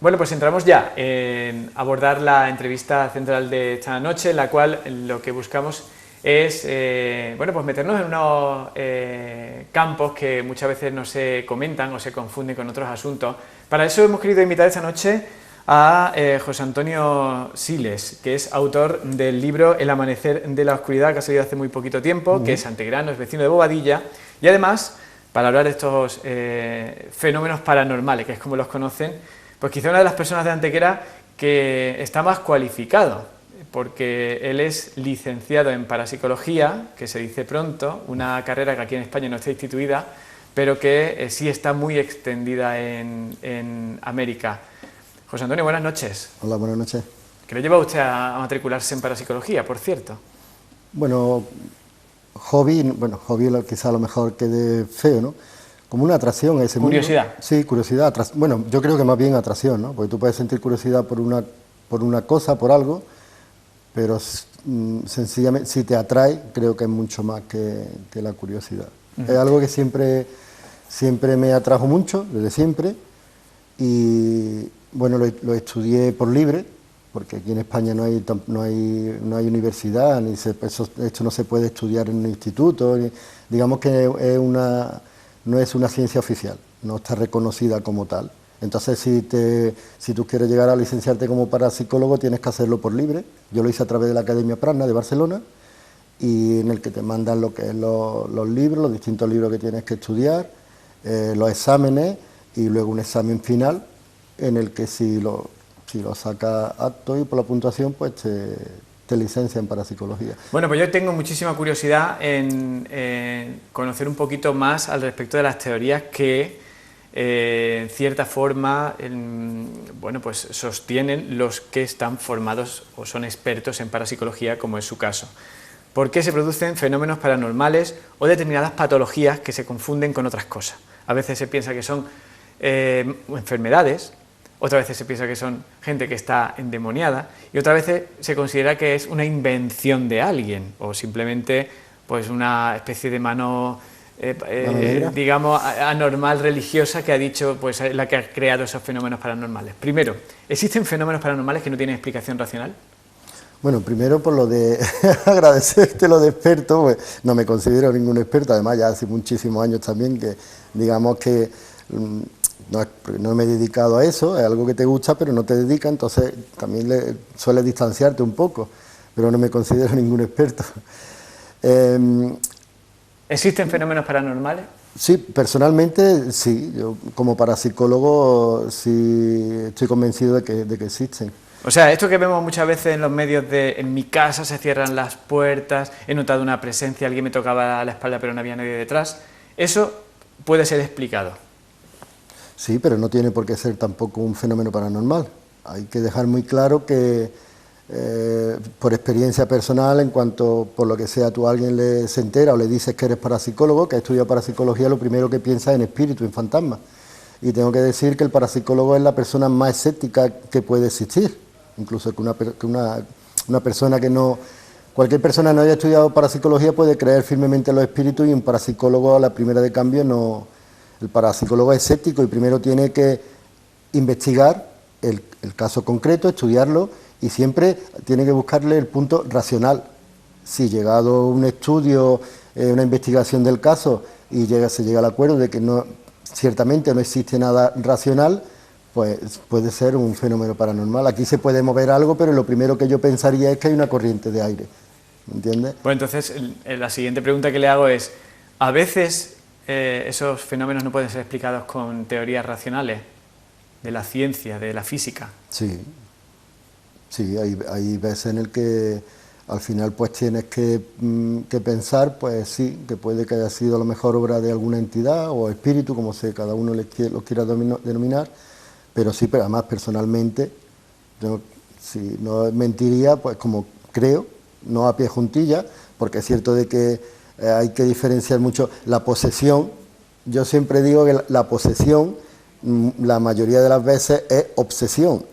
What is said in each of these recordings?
Bueno, pues entramos ya en abordar la entrevista central de esta noche, en la cual lo que buscamos es bueno, pues meternos en unos campos que muchas veces no se comentan o se confunden con otros asuntos. Para eso hemos querido invitar esta noche a José Antonio Siles, que es autor del libro El amanecer de la oscuridad, que ha salido hace muy poquito tiempo, que es antegrano, es vecino de Bobadilla, y además, para hablar de estos fenómenos paranormales, que es como los conocen, pues quizá una de las personas de Antequera que está más cualificado, porque él es licenciado en parapsicología, que se dice pronto, una carrera que aquí en España no está instituida, pero que sí está muy extendida en América. José Antonio, buenas noches. Hola, buenas noches. ¿Qué le lleva a usted a matricularse en parapsicología, por cierto? Bueno, hobby quizá a lo mejor quede feo, ¿no? Como una atracción a ese mundo. ¿Curiosidad? Sí, curiosidad. Bueno, yo creo que más bien atracción, ¿no? Porque tú puedes sentir curiosidad por una cosa, por algo, pero sencillamente si te atrae, creo que es mucho más que la curiosidad. Es algo que siempre me atrajo mucho, desde siempre, y bueno, lo estudié por libre, porque aquí en España no hay universidad, esto no se puede estudiar en un instituto, digamos que no es una ciencia oficial, no está reconocida como tal. Entonces, si tú quieres llegar a licenciarte como parapsicólogo, tienes que hacerlo por libre. Yo lo hice a través de la Academia Prana de Barcelona, y en el que te mandan lo que es los libros, los distintos libros que tienes que estudiar, los exámenes, y luego un examen final, en el que si lo sacas apto y por la puntuación, pues te licencia en parapsicología. Bueno, pues yo tengo muchísima curiosidad en conocer un poquito más al respecto de las teorías que, en cierta forma, bueno, pues sostienen los que están formados o son expertos en parapsicología, como es su caso. ¿Por qué se producen fenómenos paranormales o determinadas patologías que se confunden con otras cosas? A veces se piensa que son enfermedades, otras veces se piensa que son gente que está endemoniada, y otras veces se considera que es una invención de alguien, o simplemente pues una especie de mano digamos anormal, religiosa, que ha dicho, pues la que ha creado esos fenómenos paranormales. Primero, ¿existen fenómenos paranormales que no tienen explicación racional? Bueno, primero por lo de agradecerte lo de experto, pues no me considero ningún experto, además ya hace muchísimos años también que digamos que no me he dedicado a eso, es algo que te gusta pero no te dedica, entonces también sueles distanciarte un poco, pero no me considero ningún experto. ¿Existen fenómenos paranormales? Sí, personalmente sí, yo como parapsicólogo sí estoy convencido de que existen. O sea, esto que vemos muchas veces en los medios en mi casa se cierran las puertas, he notado una presencia, alguien me tocaba la espalda pero no había nadie detrás, eso puede ser explicado. Sí, pero no tiene por qué ser tampoco un fenómeno paranormal. Hay que dejar muy claro que por experiencia personal, en cuanto por lo que sea tú a alguien se entera o le dices que eres parapsicólogo, que has estudiado parapsicología, lo primero que piensa es en espíritu, en fantasmas. Y tengo que decir que el parapsicólogo es la persona más escéptica que puede existir. Incluso que una persona que no... Cualquier persona que no haya estudiado parapsicología puede creer firmemente en los espíritus, y un parapsicólogo a la primera de cambio no... El parapsicólogo es escéptico y primero tiene que investigar el caso concreto, estudiarlo, y siempre tiene que buscarle el punto racional. Si llegado un estudio, una investigación del caso, y se llega al acuerdo de que ciertamente no existe nada racional, pues puede ser un fenómeno paranormal. Aquí se puede mover algo, pero lo primero que yo pensaría es que hay una corriente de aire, ¿me entiendes? Bueno, entonces la siguiente pregunta que le hago es, ¿a veces esos fenómenos no pueden ser explicados con teorías racionales de la ciencia, de la física? Sí, hay veces en el que al final pues tienes que pensar, pues sí, que puede que haya sido a lo mejor obra de alguna entidad o espíritu, como cada uno lo quiera denominar, pero sí, pero además personalmente, yo, si no mentiría, pues como creo, no a pie juntilla, porque es cierto de que hay que diferenciar mucho la posesión. Yo siempre digo que la posesión, la mayoría de las veces, es obsesión.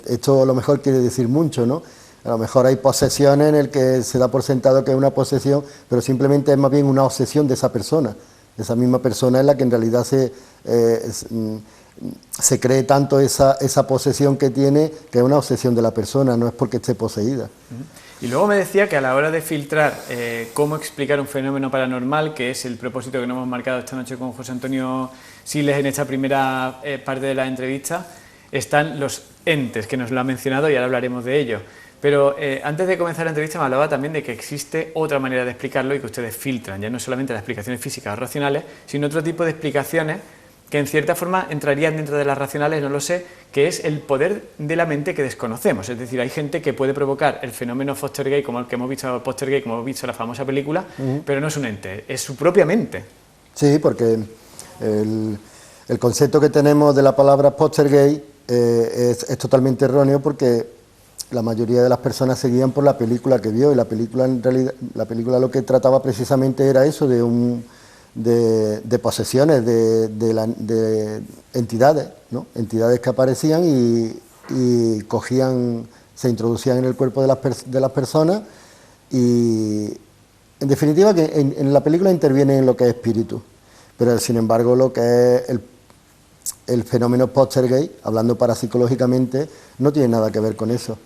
Esto a lo mejor quiere decir mucho, ¿no? A lo mejor hay posesiones en el que se da por sentado que es una posesión, pero simplemente es más bien una obsesión de esa persona. Esa misma persona es la que en realidad se cree tanto esa posesión que tiene, que es una obsesión de la persona, no es porque esté poseída. Y luego me decía que a la hora de filtrar cómo explicar un fenómeno paranormal, que es el propósito que nos hemos marcado esta noche con José Antonio Siles en esta primera parte de la entrevista, están los entes, que nos lo ha mencionado y ahora hablaremos de ello. Pero antes de comenzar la entrevista me hablaba también de que existe otra manera de explicarlo y que ustedes filtran, ya no solamente las explicaciones físicas o racionales, sino otro tipo de explicaciones que en cierta forma entrarían dentro de las racionales, no lo sé, que es el poder de la mente que desconocemos. Es decir, hay gente que puede provocar el fenómeno Poltergeist, como el que hemos visto, Poltergeist, como hemos visto en la famosa película, pero no es un ente, es su propia mente. Sí, porque el concepto que tenemos de la palabra Poltergeist es totalmente erróneo, porque la mayoría de las personas se guían por la película que vio, y la película en realidad, la película lo que trataba precisamente era eso, de posesiones, de entidades, ¿no? Entidades que aparecían y cogían, se introducían en el cuerpo de las personas, y en definitiva que en la película interviene en lo que es espíritu, pero sin embargo lo que es el fenómeno Poltergeist, hablando parapsicológicamente, no tiene nada que ver con eso.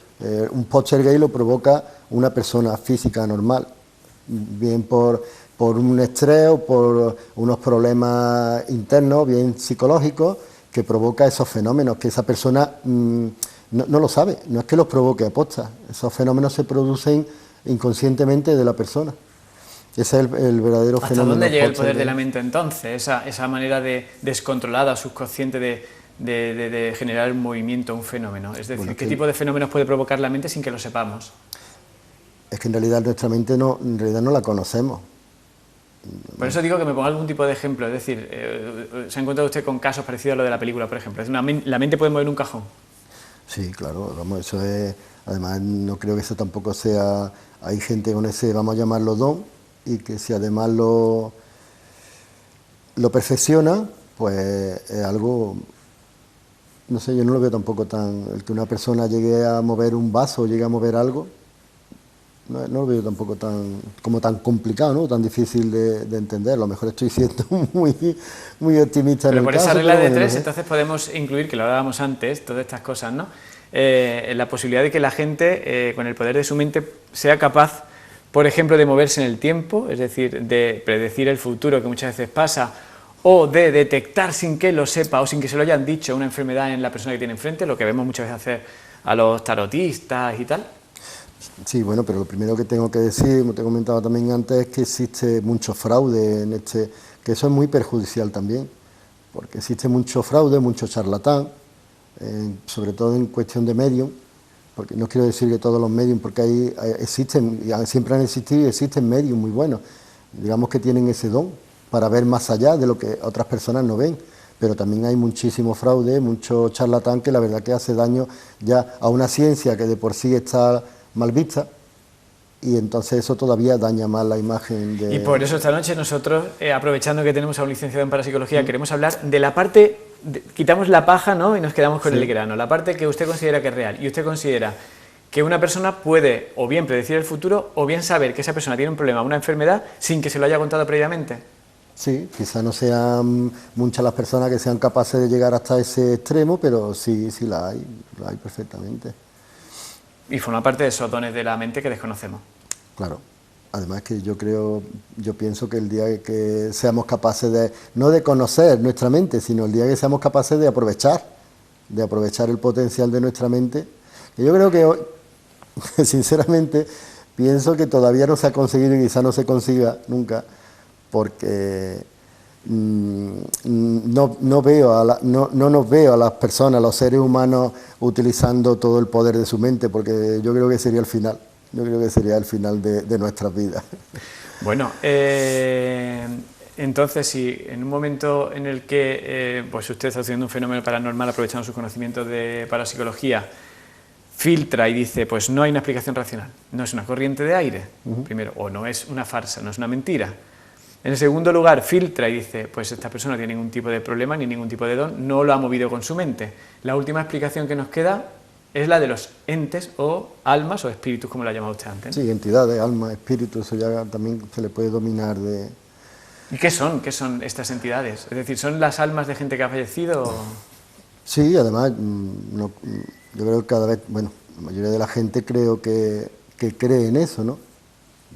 Un Poltergeist lo provoca una persona física normal, bien por un estrés o por unos problemas internos, bien psicológicos, que provoca esos fenómenos, que esa persona no lo sabe, no es que los provoque aposta, esos fenómenos se producen inconscientemente de la persona. Ese es el verdadero fenómeno. ¿Hasta dónde llega el poder de la mente entonces? Esa manera descontrolada, subconsciente de generar un movimiento, un fenómeno. Es decir, bueno, ¿qué tipo de fenómenos puede provocar la mente sin que lo sepamos? Es que en realidad nuestra mente no la conocemos. Por eso digo que me ponga algún tipo de ejemplo. Es decir, ¿se ha encontrado usted con casos parecidos a lo de la película, por ejemplo? ¿La mente puede mover un cajón? Sí, claro, vamos, eso es... Además, no creo que eso tampoco sea... Hay gente con ese, vamos a llamarlo don, y que si además lo perfecciona, pues es algo... No sé, yo no lo veo tampoco tan... El que una persona llegue a mover un vaso o llegue a mover algo, no lo veo tampoco tan complicado, ¿no? Tan difícil de entender. A lo mejor estoy siendo muy optimista. Pero en el por caso, esa regla de bueno, tres, entonces podemos incluir, que lo hablábamos antes, todas estas cosas, ¿no? La posibilidad de que la gente, con el poder de su mente, sea capaz, por ejemplo, de moverse en el tiempo, es decir, de predecir el futuro, que muchas veces pasa, o de detectar sin que lo sepa o sin que se lo hayan dicho una enfermedad en la persona que tiene enfrente, lo que vemos muchas veces hacer a los tarotistas y tal. Sí, bueno, pero lo primero que tengo que decir, como te he comentado también antes, es que existe mucho fraude en que eso es muy perjudicial también, porque existe mucho fraude, mucho charlatán, sobre todo en cuestión de medium, porque no quiero decir que todos los medium, porque ahí existen, siempre han existido y existen medium muy buenos, digamos que tienen ese don para ver más allá de lo que otras personas no ven, pero también hay muchísimo fraude, mucho charlatán que la verdad que hace daño ya a una ciencia que de por sí está mal vista, y entonces eso todavía daña más la imagen de... Y por eso esta noche nosotros, aprovechando que tenemos a un licenciado en parapsicología, queremos hablar de la parte, quitamos la paja, ¿no?, y nos quedamos con el grano, la parte que usted considera que es real, y usted considera que una persona puede o bien predecir el futuro, o bien saber que esa persona tiene un problema, una enfermedad, sin que se lo haya contado previamente. Sí, quizá no sean muchas las personas que sean capaces de llegar hasta ese extremo, pero sí la hay perfectamente. Y forma parte de esos dones de la mente que desconocemos. Claro. Además que yo pienso que el día que seamos capaces no de conocer nuestra mente, sino el día que seamos capaces de aprovechar el potencial de nuestra mente, que yo creo que hoy, sinceramente, pienso que todavía no se ha conseguido y quizá no se consiga nunca, porque no nos veo a las personas, a los seres humanos, utilizando todo el poder de su mente, porque yo creo que sería el final. Yo creo que sería el final de nuestras vidas. Bueno, entonces si en un momento en el que pues usted está haciendo un fenómeno paranormal aprovechando sus conocimientos de parapsicología, filtra y dice, pues no hay una explicación racional, no es una corriente de aire, primero, o no es una farsa, no es una mentira. En segundo lugar, filtra y dice, pues esta persona no tiene ningún tipo de problema ni ningún tipo de don, no lo ha movido con su mente. La última explicación que nos queda es la de los entes o almas o espíritus, como la ha llamado usted antes. Sí, entidades, almas, espíritus, eso ya también se le puede dominar de... ¿Y qué son estas entidades? Es decir, ¿son las almas de gente que ha fallecido? Sí, además, yo creo que cada vez, bueno, la mayoría de la gente creo que cree en eso, ¿no?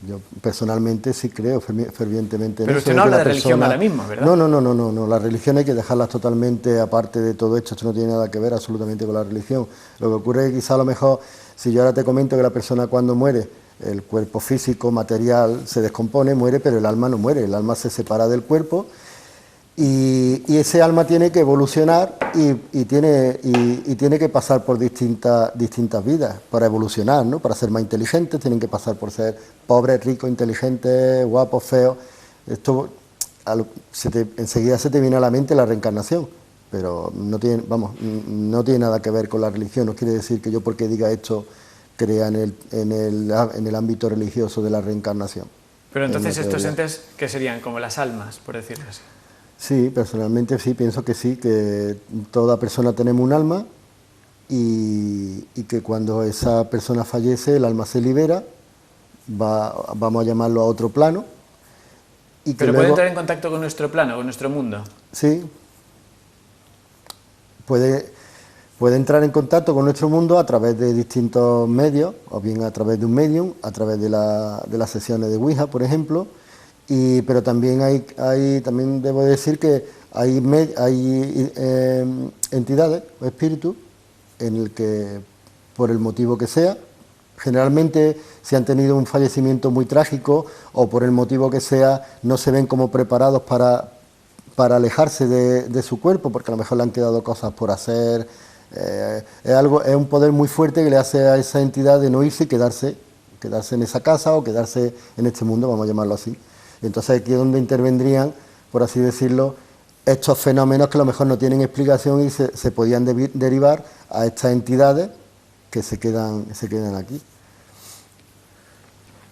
Yo personalmente sí creo fervientemente en Pero eso, usted de no que habla la de religión persona... ahora mismo, ¿verdad? No, no, no, no, no, no, la religión hay que dejarlas totalmente aparte de todo esto no tiene nada que ver absolutamente con la religión. Lo que ocurre es que quizá a lo mejor, si yo ahora te comento que la persona cuando muere, el cuerpo físico, material, se descompone, muere, pero el alma no muere, el alma se separa del cuerpo. Y ese alma tiene que evolucionar y tiene que pasar por distintas vidas para evolucionar, ¿no? Para ser más inteligentes, tienen que pasar por ser pobres, ricos, inteligentes, guapos, feos. Esto enseguida se te viene a la mente la reencarnación, pero no tiene, vamos, no tiene nada que ver con la religión. No quiere decir que yo porque diga esto crea en el ámbito religioso de la reencarnación. Pero Es una entonces estos teoría. entes, ¿qué serían? Como las almas, por decirlo así. Sí, personalmente pienso que sí, que toda persona tenemos un alma y que cuando esa persona fallece el alma se libera, vamos a llamarlo a otro plano y que Pero puede luego, entrar en contacto con nuestro plano, con nuestro mundo. sí, puede entrar en contacto con nuestro mundo a través de distintos medios, o bien a través de un medium, a través de las sesiones de Ouija, por ejemplo, pero también también debo decir que hay entidades o espíritus en el que, por el motivo que sea, generalmente si han tenido un fallecimiento muy trágico o por el motivo que sea, no se ven como preparados para alejarse de su cuerpo, porque a lo mejor le han quedado cosas por hacer. Es un poder muy fuerte que le hace a esa entidad de no irse y quedarse en esa casa o quedarse en este mundo, vamos a llamarlo así. Entonces aquí es donde intervendrían, por así decirlo, estos fenómenos que a lo mejor no tienen explicación y se podían derivar a estas entidades que se quedan aquí.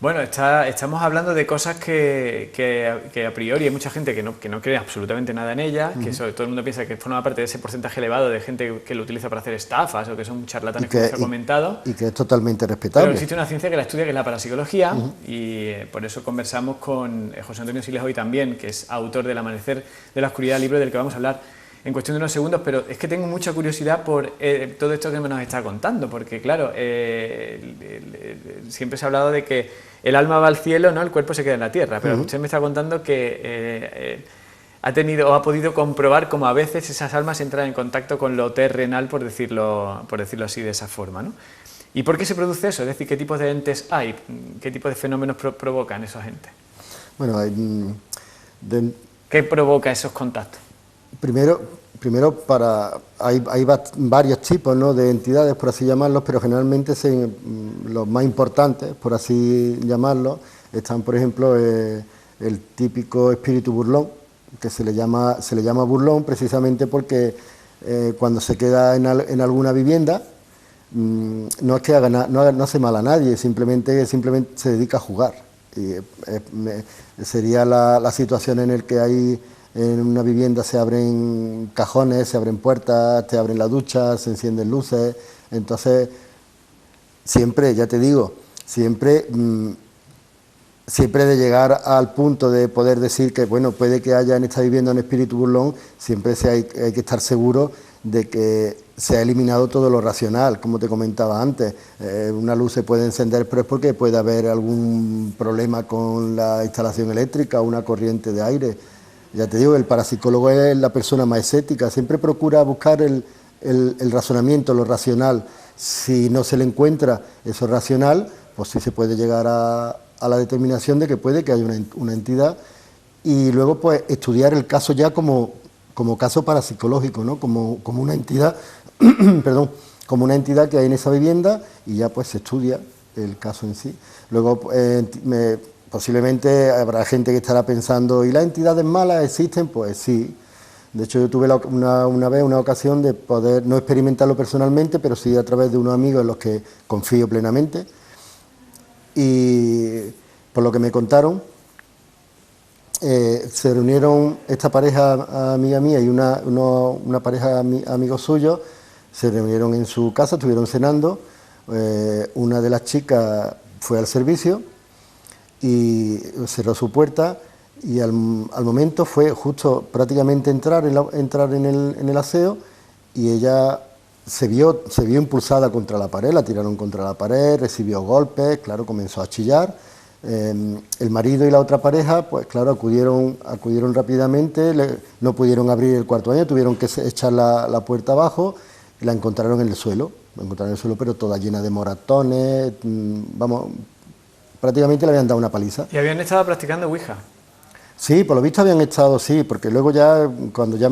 Bueno, estamos hablando de cosas que a priori hay mucha gente que no cree absolutamente nada en ellas, que todo el mundo piensa que forma parte de ese porcentaje elevado de gente que lo utiliza para hacer estafas o que son charlatanes, como se ha comentado. Y que es totalmente Pero respetable. existe una ciencia que la estudia, que es la parapsicología, y por eso conversamos con José Antonio Siles hoy también, que es autor del Amanecer de la Oscuridad, libro del que vamos a hablar en cuestión de unos segundos, pero es que tengo mucha curiosidad por todo esto que nos está contando, porque claro, siempre se ha hablado de que el alma va al cielo, ¿no? El cuerpo se queda en la tierra, pero usted me está contando que ha podido comprobar cómo a veces esas almas entran en contacto con lo terrenal, por decirlo así, de esa forma, ¿no? ¿Y por qué se produce eso? Es decir, ¿qué tipos de entes hay? ¿Qué tipos de fenómenos provocan esos entes? Bueno, ¿Qué provoca esos contactos? Primero hay varios tipos, ¿no?, de entidades, por así llamarlos, pero generalmente los más importantes, por así llamarlos, están, por ejemplo, el típico espíritu burlón, que se le llama burlón precisamente porque cuando se queda en alguna vivienda, no es que no hace mal a nadie, simplemente se dedica a jugar. Y sería la situación en la que en una vivienda se abren cajones, se abren puertas, te abren la ducha, se encienden luces. Entonces, siempre, ya te digo, siempre de llegar al punto de poder decir que, bueno, puede que haya en esta vivienda un espíritu burlón, siempre hay que estar seguro de que se ha eliminado todo lo racional, como te comentaba antes. Una luz se puede encender, pero es porque puede haber algún problema con la instalación eléctrica o una corriente de aire. Ya te digo, el parapsicólogo es la persona más escéptica, siempre procura buscar el razonamiento, lo racional. Si no se le encuentra eso racional, pues sí se puede llegar a la determinación de que puede que haya una entidad y luego pues estudiar el caso ya como caso parapsicológico, ¿no? Como una entidad, perdón, como una entidad que hay en esa vivienda y ya pues se estudia el caso en sí. Luego posiblemente habrá gente que estará pensando, ¿y las entidades malas existen? Pues sí. De hecho, yo tuve una ocasión de poder no experimentarlo personalmente, pero sí a través de unos amigos en los que confío plenamente. Y por lo que me contaron, se reunieron esta pareja amiga mía y una pareja amigos suyos, se reunieron en su casa, estuvieron cenando. Una de las chicas fue al servicio y cerró su puerta y al momento fue justo prácticamente entrar en el aseo y ella se vio impulsada contra la pared, la tiraron contra la pared, recibió golpes, claro, comenzó a chillar. El marido y la otra pareja, pues claro, acudieron rápidamente, no pudieron abrir el cuarto baño, tuvieron que echar la puerta abajo y la encontraron en el suelo, pero toda llena de moratones, vamos, prácticamente le habían dado una paliza. ¿Y habían estado practicando Ouija? Sí, por lo visto habían estado, sí, porque luego ya, cuando ya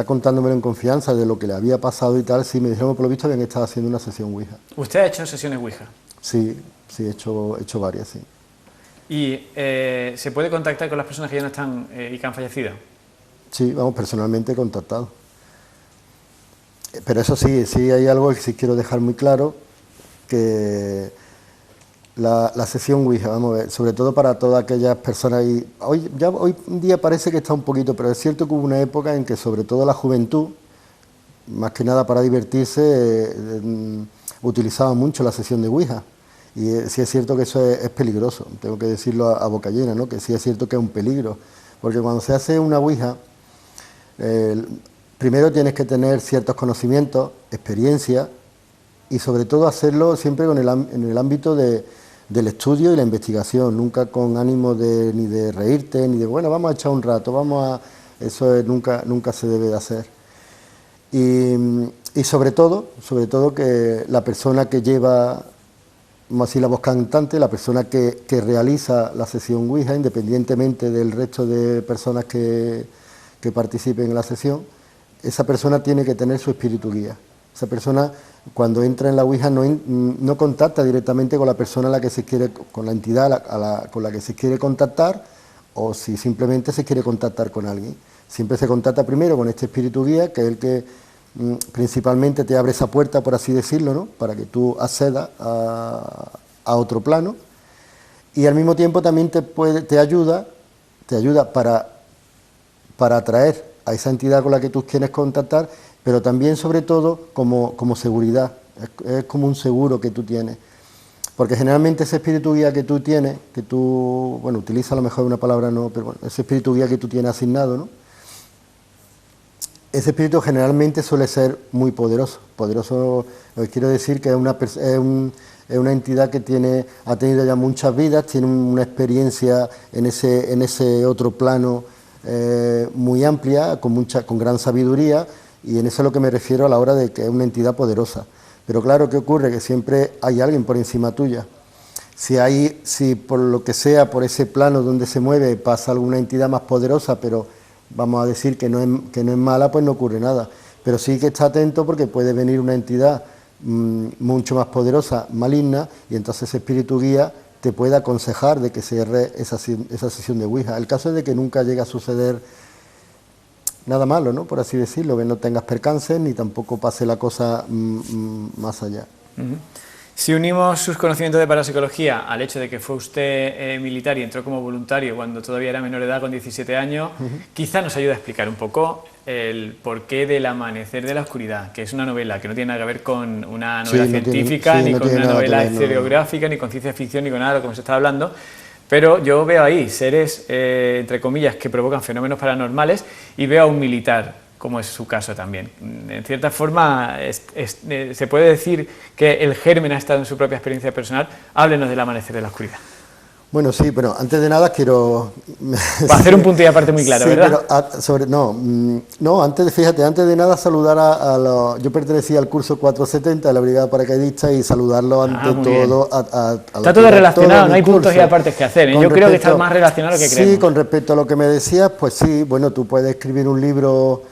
contándomelo en confianza de lo que le había pasado y tal, sí, me dijeron que por lo visto habían estado haciendo una sesión Ouija. ¿Usted ha hecho sesiones Ouija? Sí, he hecho varias, sí. ¿Y se puede contactar con las personas que ya no están y que han fallecido? Sí, vamos, personalmente he contactado. Pero eso sí hay algo que sí quiero dejar muy claro, que la sesión Ouija, vamos a ver, sobre todo para todas aquellas personas, y hoy en día parece que está un poquito, pero es cierto que hubo una época en que sobre todo la juventud, más que nada para divertirse, utilizaba mucho la sesión de Ouija. Y sí es cierto que eso es peligroso, tengo que decirlo a boca llena, ¿no? Que sí es cierto que es un peligro, porque cuando se hace una Ouija, primero tienes que tener ciertos conocimientos, experiencia, y sobre todo hacerlo siempre en el ámbito del estudio y la investigación, nunca con ánimo ni de reírte, ni de, bueno, vamos a echar un rato, eso nunca se debe de hacer. Y sobre todo que la persona que lleva, vamos a decir, la voz cantante, la persona que realiza la sesión Ouija, independientemente del resto de personas que participen en la sesión, esa persona tiene que tener su espíritu guía. Esa persona, cuando entra en la Ouija, no contacta directamente con la persona con la entidad con la que se quiere contactar, o si simplemente se quiere contactar con alguien. Siempre se contacta primero con este espíritu guía, que es el que principalmente te abre esa puerta, por así decirlo, ¿no? Para que tú accedas a otro plano, y al mismo tiempo también te ayuda para atraer a esa entidad con la que tú quieres contactar, pero también, sobre todo, como seguridad, es como un seguro que tú tienes, porque generalmente ese espíritu guía que tú tienes, bueno, utiliza a lo mejor una palabra, no, pero bueno, ese espíritu guía que tú tienes asignado, ¿no? Ese espíritu generalmente suele ser muy poderoso. Poderoso, lo que quiero decir que es una entidad que ha tenido ya muchas vidas, tiene una experiencia en ese otro plano muy amplia, con gran sabiduría, y en eso es a lo que me refiero a la hora de que es una entidad poderosa. Pero claro, ¿qué ocurre? Que siempre hay alguien por encima tuya. Si por lo que sea, por ese plano donde se mueve, pasa alguna entidad más poderosa, pero vamos a decir que no es mala, pues no ocurre nada. Pero sí que está atento, porque puede venir una entidad mucho más poderosa, maligna, y entonces ese espíritu guía te puede aconsejar de que cierre esa sesión de Ouija. El caso es de que nunca llegue a suceder nada malo, ¿no? Por así decirlo, que no tengas percances ni tampoco pase la cosa más allá. Uh-huh. Si unimos sus conocimientos de parapsicología al hecho de que fue usted militar y entró como voluntario cuando todavía era menor de edad, con 17 años, quizá nos ayuda a explicar un poco el porqué del Amanecer de la Oscuridad, que es una novela que no tiene nada que ver con una novela científica, ni con una novela historiográfica, ni con ciencia ficción, ni con nada de lo que hemos estado hablando. Pero yo veo ahí seres, entre comillas, que provocan fenómenos paranormales, y veo a un militar, como es su caso también. En cierta forma, se puede decir que el germen ha estado en su propia experiencia personal. Háblenos del Amanecer de la Oscuridad. Bueno, sí, pero antes de nada quiero... Va a hacer un punto y aparte muy claro, sí, ¿verdad? Pero, antes de nada saludar a los... Yo pertenecía al curso 470 de la Brigada Paracaidista, y saludarlo ante todo está todo relacionado, no hay puntos y apartes que hacer, ¿eh? Yo creo que está más relacionado de lo que creemos. Sí, con respecto a lo que me decías, pues sí, bueno, tú puedes escribir un libro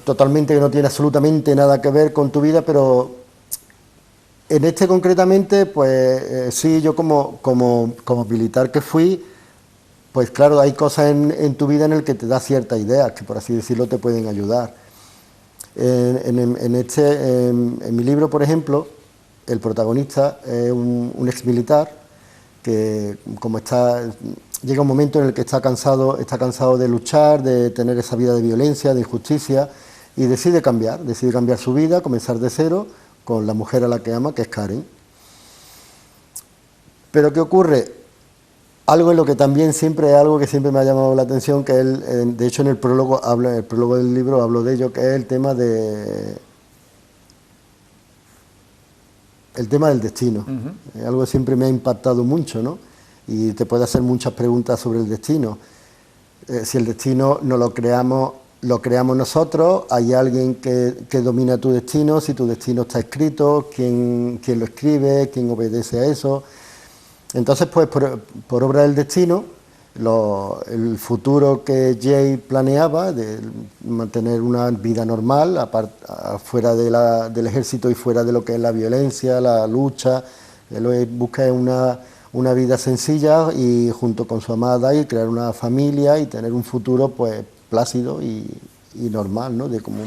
totalmente que no tiene absolutamente nada que ver con tu vida, pero... En este concretamente, pues sí, yo como militar que fui, pues claro, hay cosas en tu vida en el que te da ciertas ideas, que por así decirlo te pueden ayudar. En mi libro, por ejemplo, el protagonista es un exmilitar que, llega un momento en el que está cansado de luchar, de tener esa vida de violencia, de injusticia, y decide cambiar su vida, comenzar de cero, con la mujer a la que ama, que es Karen. Pero ¿qué ocurre? Algo en lo que también siempre es algo que siempre me ha llamado la atención, que él, de hecho en el prólogo del libro hablo de ello, que es el tema del destino. Es algo que siempre me ha impactado mucho, ¿no? Y te puede hacer muchas preguntas sobre el destino. Si el destino no lo creamos nosotros, hay alguien que domina tu destino, si tu destino está escrito, quién lo escribe, quién obedece a eso. Entonces, pues por obra del destino, el futuro que Jay planeaba, de mantener una vida normal, fuera del ejército y fuera de lo que es la violencia, la lucha, él busca una vida sencilla y junto con su amada y crear una familia y tener un futuro pues plácido y normal, ¿no? De como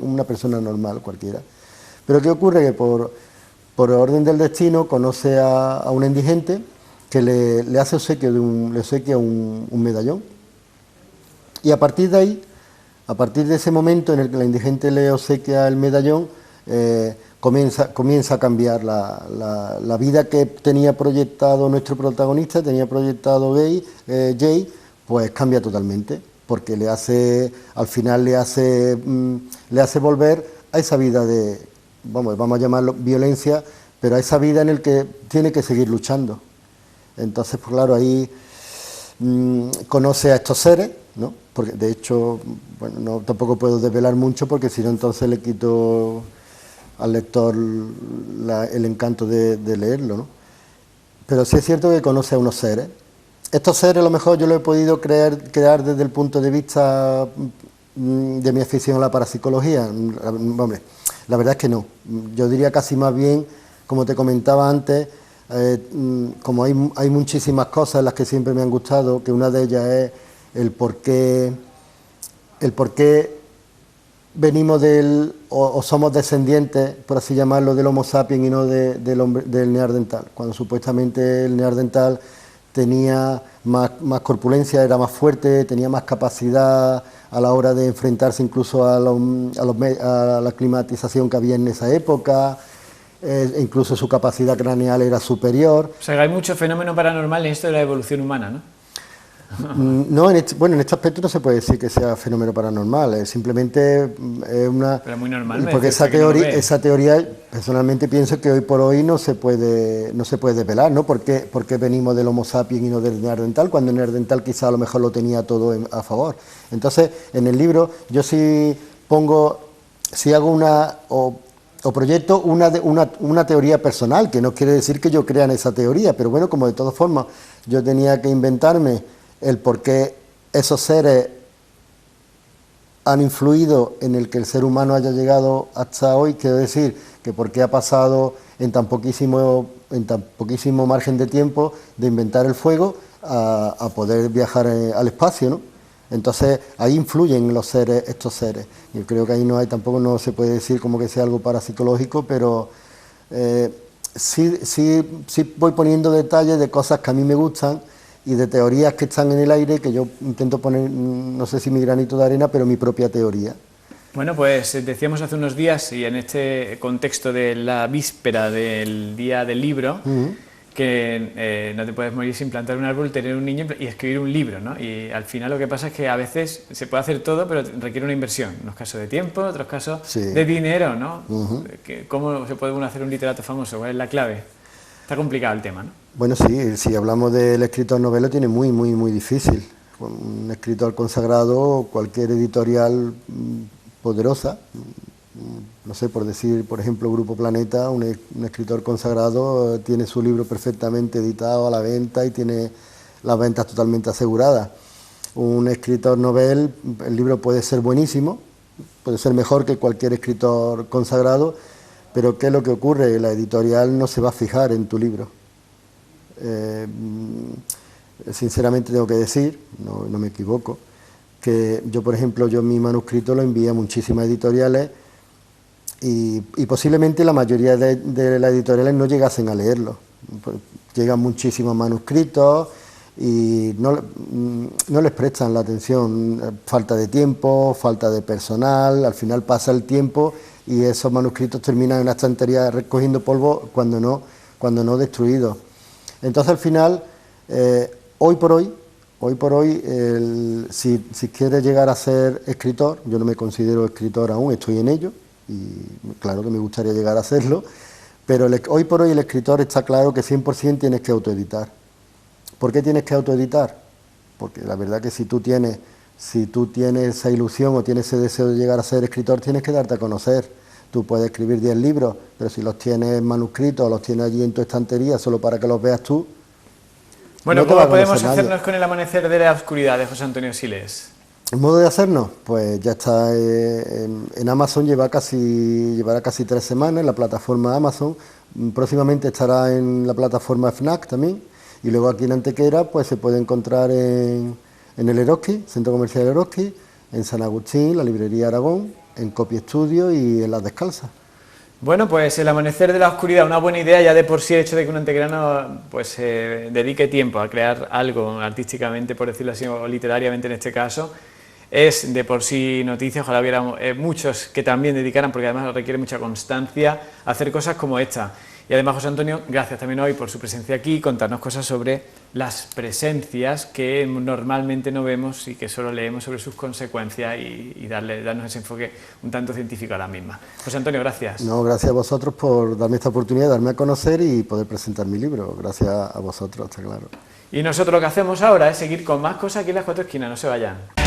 una persona normal cualquiera. Pero ¿qué ocurre? Que por orden del destino conoce a un indigente que le hace obsequio un medallón. Y a partir de ahí, a partir de ese momento en el que la indigente le obsequia el medallón, comienza a cambiar la vida que tenía proyectado nuestro protagonista, tenía proyectado Jay, pues cambia totalmente, porque al final le hace volver a esa vida de, vamos a llamarlo violencia, pero a esa vida en el que tiene que seguir luchando. Entonces, pues claro, ahí conoce a estos seres, ¿no? Porque de hecho, bueno, tampoco puedo desvelar mucho porque si no entonces le quito al lector el encanto de leerlo, ¿no? Pero sí es cierto que conoce a unos seres. Estos seres a lo mejor yo lo he podido crear desde el punto de vista de mi afición a la parapsicología. Hombre, la verdad es que no. Yo diría casi más bien, como te comentaba antes, como hay muchísimas cosas en las que siempre me han gustado, que una de ellas es el por qué venimos o somos descendientes, por así llamarlo, del Homo sapiens y no del neandertal, cuando supuestamente el neandertal tenía más corpulencia, era más fuerte, tenía más capacidad a la hora de enfrentarse incluso a la climatización que había en esa época. Incluso su capacidad craneal era superior. O sea, que hay mucho fenómeno paranormal en esto de la evolución humana, ¿no? No, en este aspecto no se puede decir que sea fenómeno paranormal, simplemente es una... Pero muy normal. Porque esa teoría, personalmente pienso que hoy por hoy no se puede desvelar, ¿no? ¿Por qué venimos del Homo sapiens y no del neandertal, cuando el neandertal quizá a lo mejor lo tenía todo a favor? Entonces, en el libro yo sí hago o proyecto una teoría personal, que no quiere decir que yo crea en esa teoría, pero bueno, como de todas formas yo tenía que inventarme el por qué esos seres han influido en el que el ser humano haya llegado hasta hoy, quiero decir que por qué ha pasado en tan poquísimo margen de tiempo de inventar el fuego a poder viajar al espacio, ¿no? Entonces ahí influyen estos seres. Yo creo que ahí tampoco no se puede decir como que sea algo parapsicológico, pero sí voy poniendo detalles de cosas que a mí me gustan y de teorías que están en el aire, que yo intento poner, no sé si mi granito de arena, pero mi propia teoría. Bueno, pues decíamos hace unos días, y en este contexto de la víspera del día del libro, que no te puedes morir sin plantar un árbol, tener un niño y escribir un libro, ¿no? Y al final lo que pasa es que a veces se puede hacer todo, pero requiere una inversión. En unos casos de tiempo, en otros casos de dinero, ¿no? ¿Cómo se puede uno hacer un literato famoso? ¿Cuál es la clave? Está complicado el tema, ¿no? Bueno, sí, si hablamos del escritor novela, tiene muy, muy, muy difícil. Un escritor consagrado, cualquier editorial poderosa, no sé, por decir, por ejemplo, Grupo Planeta, un escritor consagrado tiene su libro perfectamente editado a la venta y tiene las ventas totalmente aseguradas. Un escritor novel, el libro puede ser buenísimo, puede ser mejor que cualquier escritor consagrado, pero ¿qué es lo que ocurre? La editorial no se va a fijar en tu libro. Sinceramente tengo que decir, no me equivoco, que yo, por ejemplo, mi manuscrito lo envié a muchísimas editoriales y posiblemente la mayoría de las editoriales no llegasen a leerlo. Llegan muchísimos manuscritos y no les prestan la atención, falta de tiempo, falta de personal, al final pasa el tiempo y esos manuscritos terminan en la estantería recogiendo polvo cuando no destruidos. Entonces al final hoy por hoy, si quieres llegar a ser escritor, yo no me considero escritor aún, estoy en ello, y claro que me gustaría llegar a serlo, pero hoy por hoy el escritor está claro que 100% tienes que autoeditar. ¿Por qué tienes que autoeditar? Porque la verdad que si tú tienes esa ilusión o tienes ese deseo de llegar a ser escritor, tienes que darte a conocer. Tú puedes escribir 10 libros, pero si los tienes manuscritos o los tienes allí en tu estantería solo para que los veas tú, bueno, no te ¿cómo va a podemos conocer nadie. hacernos con El amanecer de la oscuridad de José Antonio Siles? ¿El modo de hacernos? Pues ya está en Amazon, llevará casi 3 semanas en la plataforma Amazon. Próximamente estará en la plataforma FNAC también. Y luego aquí en Antequera pues se puede encontrar en el Eroski, Centro Comercial Eroski, en San Agustín, la librería Aragón, en Copy Studio y en Las Descalzas. Bueno, pues El amanecer de la oscuridad, una buena idea ya de por sí el hecho de que un antequerano pues dedique tiempo a crear algo artísticamente, por decirlo así, o literariamente en este caso, es de por sí noticia. Ojalá hubiera muchos que también dedicaran, porque además requiere mucha constancia, a hacer cosas como esta. Y además, José Antonio, gracias también hoy por su presencia aquí y contarnos cosas sobre las presencias que normalmente no vemos y que solo leemos sobre sus consecuencias y darnos ese enfoque un tanto científico a la misma. José Antonio, gracias. No, gracias a vosotros por darme esta oportunidad, darme a conocer y poder presentar mi libro. Gracias a vosotros, está claro. Y nosotros lo que hacemos ahora es seguir con más cosas aquí en Las Cuatro Esquinas, no se vayan.